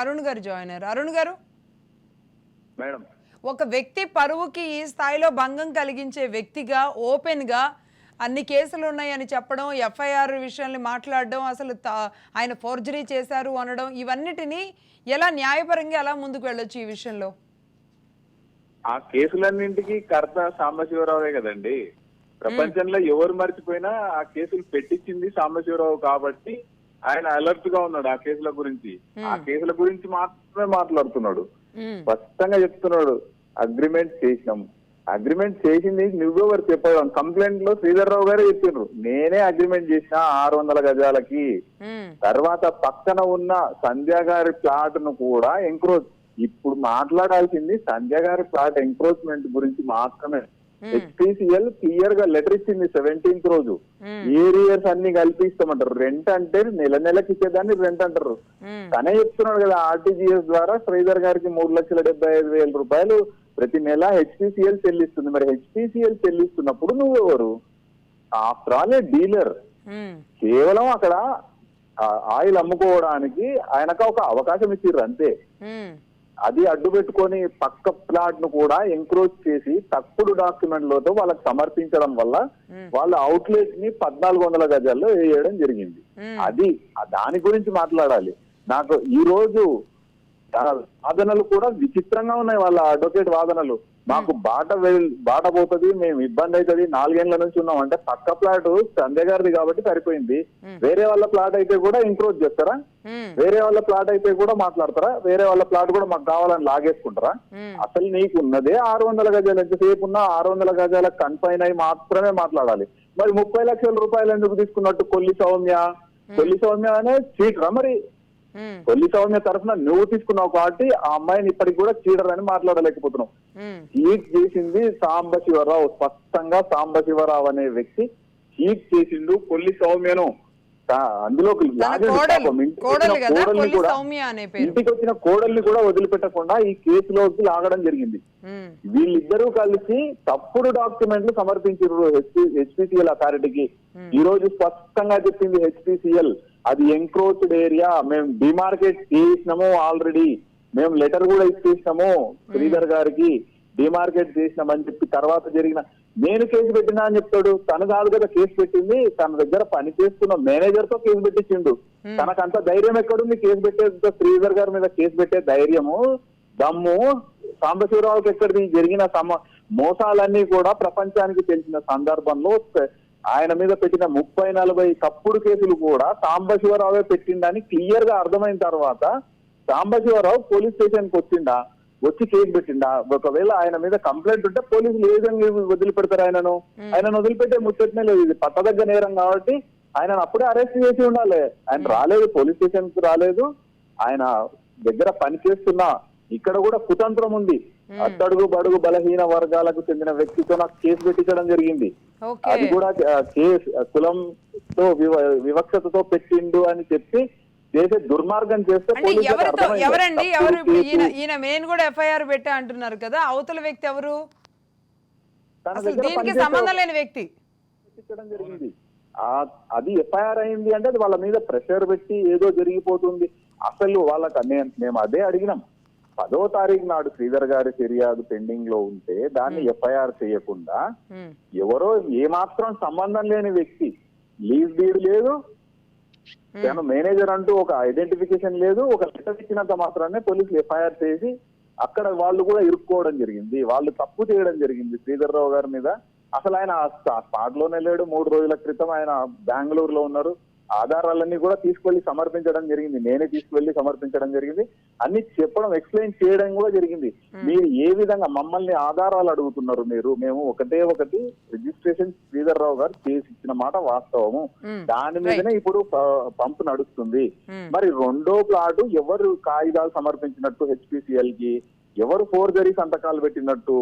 అరుణ్ గారు జాయిన్ అయ్యారు. అరుణ్ గారు, మేడం, ఒక వ్యక్తి పరువుకి ఈ స్థాయిలో భంగం కలిగించే వ్యక్తిగా ఓపెన్ గా అన్ని కేసులు ఉన్నాయని చెప్పడం, ఎఫ్ఐఆర్ విషయాన్ని మాట్లాడడం, అసలు ఆయన ఫోర్జరీ చేశారు అనడం, ఇవన్నిటిని ఎలా న్యాయపరంగా ఎలా ముందుకు వెళ్ళొచ్చు ఈ విషయంలో? ఆ కేసులన్నింటికి కర్త సాంబశివరావే కదండి. ప్రపంచంలో ఎవరు మర్చిపోయినా ఆ కేసులు పెట్టించింది సాంబశివరావు కాబట్టి ఆయన అలర్ట్ గా ఉన్నాడు ఆ కేసుల గురించి. ఆ కేసుల గురించి మాత్రమే మాట్లాడుతున్నాడు. స్పష్టంగా చెప్తున్నాడు, అగ్రిమెంట్ చేసినాం. అగ్రిమెంట్ చేసింది నువ్వెవరు చెప్పడం? కంప్లైంట్ లో శ్రీధర్ రావు గారే చెప్పిండ్రు, నేనే అగ్రిమెంట్ చేసిన 600 గజాలకి. తర్వాత పక్కన ఉన్న సంధ్య గారి ప్లాట్ ను కూడా ఎంక్రోచ్. ఇప్పుడు మాట్లాడాల్సింది సంధ్య గారి ప్లాట్ ఎంక్రోచ్మెంట్ గురించి మాత్రమే. హెచ్పిసిఎల్ క్లియర్ గా లెటర్ ఇచ్చింది 17th రోజు. ఏరియర్స్ అన్ని కల్పిస్తామంటారు. రెంట్ అంటే నెలకి ఇచ్చేదాన్ని రెంట్ అంటారు. తనే చెప్తున్నాడు కదా, ఆర్టీజీఎస్ ద్వారా శ్రీధర్ గారికి 3,75,000 రూపాయలు ప్రతి నెల హెచ్పిసిఎల్ చెల్లిస్తుంది. మరి హెచ్పిసిఎల్ చెల్లిస్తున్నప్పుడు నువ్వెవరు? ఆఫ్టర్ ఆల్ ఏ డీలర్. కేవలం అక్కడ ఆయిల్ అమ్ముకోవడానికి ఆయనకు ఒక అవకాశం ఇచ్చిర్రు అంతే. అది అడ్డు పెట్టుకొని పక్క ప్లాట్ ను కూడా ఎంక్రోచ్ చేసి తప్పుడు డాక్యుమెంట్లతో వాళ్ళకి సమర్పించడం వల్ల వాళ్ళ అవుట్లెట్ ని 1400 గజాల్లో వేయడం జరిగింది. అది దాని గురించి మాట్లాడాలి. నాకు ఈ రోజు వాదనలు కూడా విచిత్రంగా ఉన్నాయి. వాళ్ళ అడ్వకేట్ వాదనలు, మాకు బాట పోతుంది, మేము ఇబ్బంది అవుతుంది, 4 ఏళ్ల నుంచి ఉన్నాం అంటే. పక్క ప్లాట్ సంధ్య గారిది కాబట్టి సరిపోయింది. వేరే వాళ్ళ ప్లాట్ అయితే కూడా ఎంక్రోచ్ చేస్తారా? వేరే వాళ్ళ ప్లాట్ అయితే కూడా మాట్లాడతారా? వేరే వాళ్ళ ప్లాట్ కూడా మాకు కావాలని లాగేసుకుంటారా? అసలు నీకు ఉన్నదే 600 గజాలు. ఎంతసేపు ఉన్నా 600 గజాలకు కన్ఫైన్ అయి మాత్రమే మాట్లాడాలి. మరి 30 లక్షల రూపాయలు ఎందుకు తీసుకున్నట్టు? కొల్లి సౌమ్య అనే చీటరా? మరి కొల్లి సౌమ్య తరఫున నువ్వు తీసుకున్నావు కాబట్టి ఆ అమ్మాయిని ఇప్పటికి కూడా చీటర్ అని మాట్లాడలేకపోతున్నావు. చీట్ చేసింది సాంబశివరావు. స్పష్టంగా సాంబశివరావు అనే వ్యక్తి చీట్ చేసిండు కొల్లి సౌమ్యను. అందులో ఇంటికి వచ్చిన కోడల్ని కూడా వదిలిపెట్టకుండా ఈ కేసులోకి లాగడం జరిగింది. వీళ్ళిద్దరూ కలిసి తప్పుడు డాక్యుమెంట్లు సమర్పించారు హెచ్పిసిఎల్ అథారిటీకి. ఈ రోజు స్పష్టంగా చెప్పింది హెచ్పిసిఎల్, అది ఎంక్రోచ్డ్ ఏరియా, మేము డిమార్కెట్ చేసినాము ఆల్రెడీ, మేము లెటర్ కూడా ఇచ్చేసినాము శ్రీధర్ గారికి, డిమార్కెట్ చేసినామని చెప్పి తర్వాత జరిగిన నేను కేసు పెట్టినా అని చెప్తాడు. తను కాదు కదా కేసు పెట్టింది, తన దగ్గర పని చేస్తున్న మేనేజర్ తో కేసు పెట్టించిండు. తనకంత ధైర్యం ఎక్కడుంది కేసు పెట్టే? శ్రీధర్ గారి మీద కేసు పెట్టే ధైర్యము దమ్ము సాంబశివరావుకి ఎక్కడిది? జరిగిన మోసాలన్నీ కూడా ప్రపంచానికి తెలిసిన సందర్భంలో ఆయన మీద పెట్టిన 30-40 తప్పుడు కేసులు కూడా సాంబశివరావే పెట్టిండని క్లియర్ గా అర్థమైన తర్వాత సాంబశివరావు పోలీస్ స్టేషన్ కి వచ్చి కేసు పెట్టిండా? ఒకవేళ ఆయన మీద కంప్లైంట్ ఉంటే పోలీసులు ఏ విధంగా వదిలిపెడతారు ఆయనను? వదిలిపెట్టే ముచ్చటనే లేదు. ఇది పట్టదగ్గ నేరం కాబట్టి ఆయనను అప్పుడే అరెస్ట్ చేసి ఉండాలి. ఆయన రాలేదు, పోలీస్ స్టేషన్ కు రాలేదు. ఆయన దగ్గర పనిచేస్తున్న ఇక్కడ కూడా కుతంత్రం ఉంది. అట్టడుగు బడుగు బలహీన వర్గాలకు చెందిన వ్యక్తితో నాకు కేసు పెట్టించడం జరిగింది. అది కూడా కేసు కులంతో వివక్షతతో పెట్టిండు అని చెప్పి చేసే దుర్మార్గం చేస్తే ఎవరండి? ఎవరు? ఈయన మెయిన్ కూడా ఎఫ్ఐఆర్ పెట్టా అంటున్నారు కదా, అవతల వ్యక్తి ఎవరు? దీనికి సంబంధం లేని వ్యక్తి పెట్టడం జరిగింది. అది ఎఫ్ఐఆర్ అయింది అంటే అది వాళ్ళ మీద ప్రెషర్ పెట్టి ఏదో జరిగిపోతుంది. అసలు వాళ్ళకి మేము అదే అడిగినాం. 10వ తారీఖు నాడు శ్రీధర్ గారి ఫిర్యాదు పెండింగ్ లో ఉంటే దాన్ని ఎఫ్ఐఆర్ చేయకుండా ఎవరో ఏమాత్రం సంబంధం లేని వ్యక్తి, లీజ్ డీడ్ లేదు, తను మేనేజర్ అంటూ ఒక ఐడెంటిఫికేషన్ లేదు, ఒక లెటర్ ఇచ్చినంత మాత్రాన్ని పోలీసులు ఎఫ్ఐఆర్ చేసి అక్కడ వాళ్ళు కూడా ఇరుక్కోవడం జరిగింది. వాళ్ళు తప్పు చేయడం జరిగింది శ్రీధర్ రావు గారి మీద. అసలు ఆయన స్పాట్ లోనే లేడు. 3 రోజుల క్రితం ఆయన బెంగళూరులో ఉన్నారు. ఆధారాలన్నీ కూడా తీసుకెళ్లి సమర్పించడం జరిగింది. నేనే తీసుకువెళ్లి సమర్పించడం జరిగింది. అన్ని చెప్పడం, ఎక్స్ప్లెయిన్ చేయడం కూడా జరిగింది. మీరు ఏ విధంగా మమ్మల్ని ఆధారాలు అడుగుతున్నారు? మేము ఒకటి రిజిస్ట్రేషన్ శ్రీధర్ రావు గారు చేసి ఇచ్చిన మాట వాస్తవము. దాని మీదనే ఇప్పుడు పంపు నడుస్తుంది. మరి 2వ ప్లాటు ఎవరు కాగితాలు సమర్పించినట్టు హెచ్పిసిఎల్ కి, ఎవరు ఫోర్జరీ సంతకాలు పెట్టినట్టు,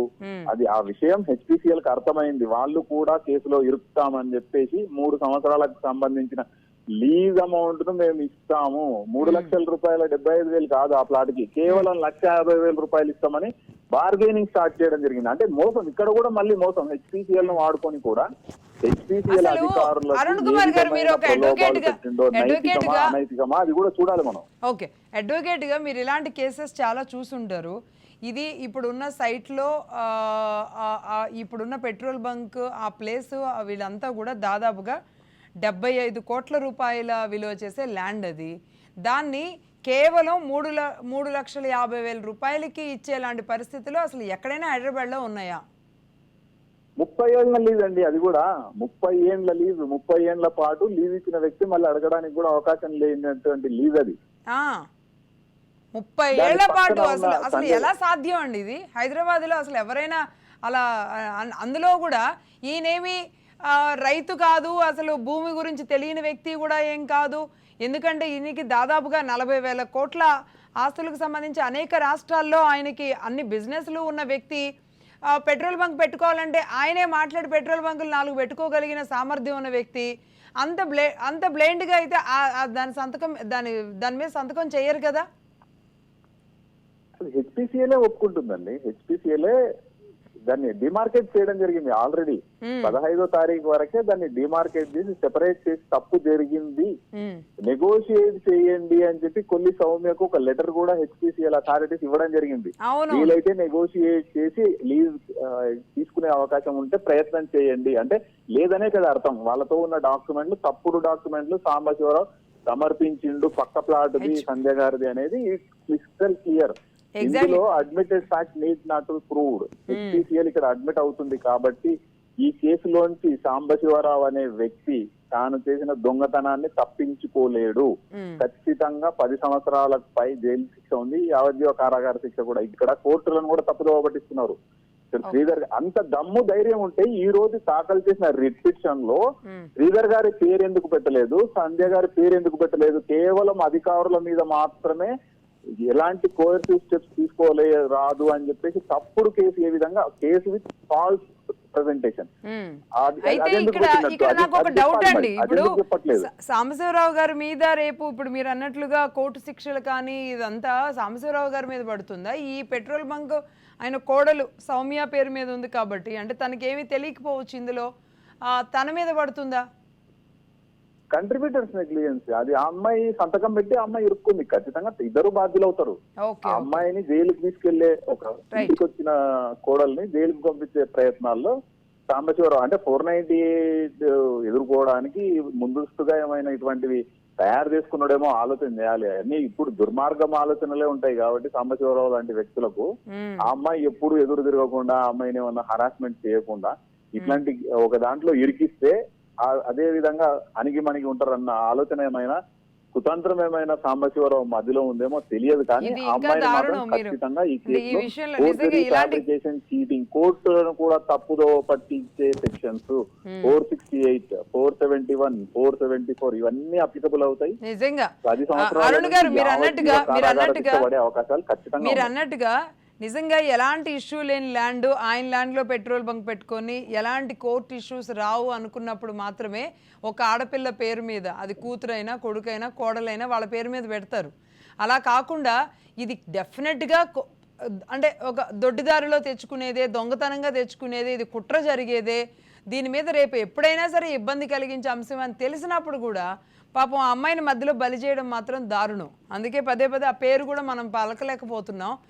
అది ఆ విషయం హెచ్పిసిఎల్ కి అర్థమైంది. వాళ్ళు కూడా కేసులో ఇరుకుతామని చెప్పేసి 3 సంవత్సరాలకు సంబంధించిన లీజ్ అమౌంట్ ను మేము ఇస్తాము. 3 లక్షల రూపాయల 75,000 కాదు ఆ ప్లాట్ కి, కేవలం 1,50,000 రూపాయలు ఇస్తామని బార్గెనింగ్ స్టార్ట్ చేయడం జరిగింది. అంటే మోసం, ఇక్కడ కూడా మళ్ళీ మోసం. హెచ్పిసిఎల్ ను వాడుకొని కూడా హెచ్పిసిఎల్ అసలు అధికారులకు అరుణ్ కుమార్ గారు మీరు ఒక అడ్వకేట్ గా నైతికమా అనైతికమా అది కూడా చూడాలి మనం. ఓకే, అడ్వకేట్ గా మీరు ఇలాంటి కేసెస్ చాలా చూసుంటారు. ఇది ఇప్పుడున్న సైట్లో ఇప్పుడున్న పెట్రోల్ బంక్ ఆ ప్లేస్ వీళ్ళంతా కూడా దాదాపుగా 75 కోట్ల రూపాయల విలువ చేసే ల్యాండ్ అది. దాన్ని కేవలం 3,50,000 రూపాయలకి ఇచ్చేలాంటి పరిస్థితులు అసలు ఎక్కడైనా హైదరాబాద్లో ఉన్నాయా? 30 ఏళ్ల లీజ్ అండి అది కూడా. 30 ఏళ్ల లీజ్, 30 ఏళ్ల పాటు లీజ్ ఇచ్చిన వ్యక్తి మళ్ళీ అడగడానికి కూడా అవకాశం లేనటువంటి లీజ్ అది. 30 ఏళ్ల పాటు అసలు ఎలా సాధ్యం అండి ఇది? హైదరాబాద్ లో అసలు ఎవరైనా అలా అందులో కూడా ఈయనేమి రైతు కాదు, అసలు భూమి గురించి తెలియని వ్యక్తి కూడా ఏం కాదు. ఎందుకంటే ఈయనకి దాదాపుగా 40,000 కోట్ల ఆస్తులకు సంబంధించి అనేక రాష్ట్రాల్లో ఆయనకి అన్ని బిజినెస్లు ఉన్న వ్యక్తి. పెట్రోల్ బంక్ పెట్టుకోవాలంటే ఆయనే మాట్లాడి పెట్రోల్ బంకులు 4 పెట్టుకోగలిగిన సామర్థ్యం ఉన్న వ్యక్తి. అంత బ్లైండ్గా అయితే దాని మీద సంతకం చేయరు కదా. హెచ్పిసిఎలే ఒప్పుకుంటుందండి. హెచ్పిసిఎలే దాన్ని డిమార్కెట్ చేయడం జరిగింది ఆల్రెడీ. 15వ తారీఖు వరకే దాన్ని డిమార్కెట్ చేసి సెపరేట్ చేసి తప్పు జరిగింది, నెగోషియేట్ చేయండి అని చెప్పి కొల్లి సౌమ్యకు ఒక లెటర్ కూడా హెచ్పిసిఎల్ అథారిటీస్ ఇవ్వడం జరిగింది. వీలైతే నెగోషియేట్ చేసి లీజ్ తీసుకునే అవకాశం ఉంటే ప్రయత్నం చేయండి అంటే లేదనే కదా అర్థం. వాళ్ళతో ఉన్న డాక్యుమెంట్లు తప్పుడు డాక్యుమెంట్లు సాంబశివరావు సమర్పించిండు, పక్క ప్లాట్ది సంధ్య గారిది అనేది క్రిస్టల్ క్లియర్. ఇందులో admitted fact need not proved. HPCL ఇక్కడ అడ్మిట్ అవుతుంది కాబట్టి ఈ కేసులోంచి సాంబశివరావు అనే వ్యక్తి తాను చేసిన దొంగతనాన్ని తప్పించుకోలేడు. ఖచ్చితంగా 10 సంవత్సరాలకు పై జైలు శిక్ష ఉంది, యావజ్జీవ కారాగార శిక్ష కూడా. ఇక్కడ కోర్టులను కూడా తప్పుదోవ పట్టిస్తున్నారు. శ్రీధర్ అంత దమ్ము ధైర్యం ఉంటే ఈ రోజు దాఖలు చేసిన రిట్ పిటిషన్ లో శ్రీధర్ గారి పేరు ఎందుకు పెట్టలేదు, సంధ్య గారి పేరు ఎందుకు పెట్టలేదు? కేవలం అధికారుల మీద మాత్రమే ఎలాంటి కోయర్సివ్ స్టెప్స్ తీసుకోలే రాదు అని చెప్పేసి తప్పుడు కేసు, ఏ విధంగా కేసు విత్ ఫాల్స్ ప్రెజెంటేషన్. అయితే ఇక్కడ నాకు ఒక డౌట్ అండి. ఇప్పుడు సాంబశివరావు గారి మీద రేపు ఇప్పుడు మీరు అన్నట్లుగా కోర్టు శిక్షలు కానీ ఇదంతా సాంబశివరావు గారి మీద పడుతుందా? ఈ పెట్రోల్ బంక్ ఆయన కోడలు సౌమ్య పేరు మీద ఉంది కాబట్టి, అంటే తనకేమీ తెలియకపోవచ్చు ఇందులో, తన మీద పడుతుందా? కంట్రిబ్యూటర్స్ నెగ్లిజెన్సీ అది. ఆ అమ్మాయి సంతకం పెట్టి ఆ అమ్మాయి ఇరుక్కుంది, ఖచ్చితంగా ఇద్దరు బాధ్యులు అవుతారు. ఆ అమ్మాయిని జైలుకి తీసుకెళ్లే ఒక ఇంటికి వచ్చిన కోడల్ని జైలుకి పంపించే ప్రయత్నాల్లో సాంబశివరావు అంటే 498 ఎదుర్కోవడానికి ముందస్తుగా ఏమైనా ఇటువంటివి తయారు చేసుకున్నాడేమో ఆలోచన చేయాలి. అన్ని ఇప్పుడు దుర్మార్గం ఆలోచనలే ఉంటాయి కాబట్టి సాంబశివరావు లాంటి వ్యక్తులకు ఆ అమ్మాయి ఎప్పుడు ఎదురు తిరగకుండా, ఆ అమ్మాయిని ఏమన్నా హరాస్మెంట్ చేయకుండా ఇట్లాంటి ఒక దాంట్లో ఇరికిస్తే అదే విధంగా అణిగి ఉంటారన్న ఆలోచన ఏమైనా కుతంత్రం ఏమైనా సాంబశివరావు మధ్యలో ఉందేమో తెలియదు. కానీ ఆ అమ్మాయిని మాత్రం ఖచ్చితంగా ఈ కేసులో చీటింగ్, కోర్టులను కూడా తప్పుదో పట్టించే సెక్షన్స్ 468, 471, 474 ఇవన్నీ అప్లికబుల్ అవుతాయి. నిజంగా 10 సంవత్సరాలు పడే అవకాశాలు ఖచ్చితంగా. మీరు అన్నట్టుగా నిజంగా ఎలాంటి ఇష్యూ లేని ల్యాండ్, ఆయన ల్యాండ్లో పెట్రోల్ బంక్ పెట్టుకొని ఎలాంటి కోర్టు ఇష్యూస్ రావు అనుకున్నప్పుడు మాత్రమే ఒక ఆడపిల్ల పేరు మీద, అది కూతురైనా కొడుకైనా కోడలైనా వాళ్ళ పేరు మీద పెడతారు. అలా కాకుండా ఇది డెఫినెట్గా అంటే ఒక దొడ్డిదారిలో తెచ్చుకునేదే, దొంగతనంగా తెచ్చుకునేదే, ఇది కుట్ర జరిగేదే, దీని మీద రేపు ఎప్పుడైనా సరే ఇబ్బంది కలిగించే అంశం అని తెలిసినప్పుడు కూడా పాపం ఆ అమ్మాయిని మధ్యలో బలి చేయడం మాత్రం దారుణం. అందుకే పదే ఆ పేరు కూడా మనం పలకలేకపోతున్నాం.